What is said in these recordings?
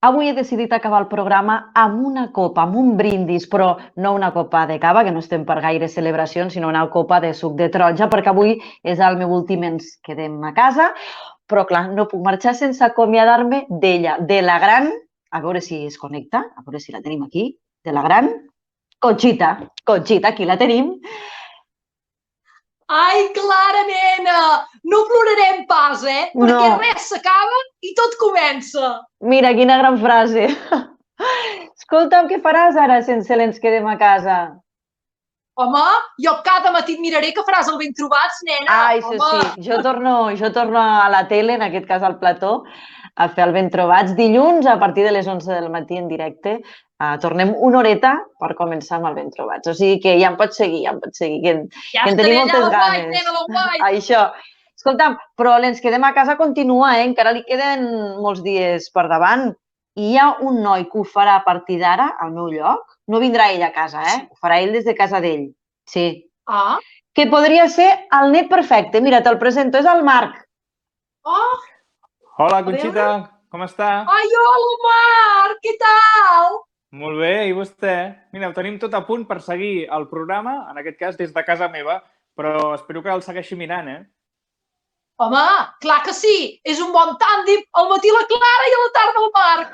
Avui he decidit acabar el programa amb una copa, amb un brindis, però no una copa de cava, que no estem per gaire celebracions, sinó una copa de suc de taronja, perquè avui és el meu últim Ens quedem a casa. Però, clar, no puc marxar sense acomiadar-me d'ella, de la gran, a veure si es connecta, a veure si la tenim aquí, de la gran Conxita. Conxita, aquí la tenim. Ai, Clara, nena, no plorarem pas, Perquè res s'acaba i tot comença. Mira, quina gran frase. Escolta'm, què faràs ara sense l'Ens quedem a casa? Home, jo cada matí et miraré que faràs el ben trobats, nena. Ai, això sí, jo torno a la tele, en aquest cas al plató, a fer el ben trobats. Dilluns, a partir de les 11 del matí en directe, tornem una horeta per començar amb el ben trobats. O sigui que ja em pots seguir, que en tenim moltes ganes. Nena, la guai. Això. Escolta'm, però l'Ens quedem a casa continua, encara li queden molts dies per davant. I hi ha un noi que ho farà a partir d'ara, al meu lloc. No vindrà ell a casa, Ho farà ell des de casa d'ell. Sí. Ah. Que podria ser el net perfecte. Mira, te'l presento, és el Marc. Oh! Hola, Conxita, com està? Ai, hola, Marc, què tal? Molt bé, i vostè? Mira, ho tenim tot a punt per seguir el programa, en aquest cas des de casa meva, però espero que el segueixi mirant, Home, clar que sí, és un bon tàndem, al matí la Clara i a la tarda el Marc.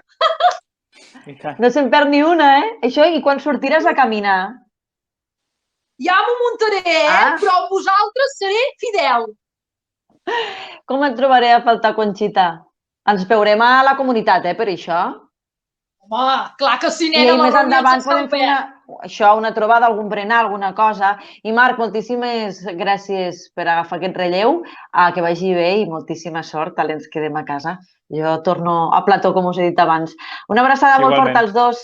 No se'n perd ni una, Això, i quan sortiràs a caminar? Ja m'ho muntaré, però amb vosaltres seré fidel. Com et trobaré a faltar, Conxita? Ens veurem a la comunitat, per això. Home, clar que sí, nena. I més endavant podem fer una trobada, algun berenar, alguna cosa. I Marc, moltíssimes gràcies per agafar aquest relleu, que vagi bé i moltíssima sort a l'Ens quedem a casa. Jo torno a plató, com us he dit abans. Una abraçada molt forta als dos.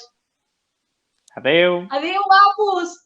Adéu. Adéu, guapos.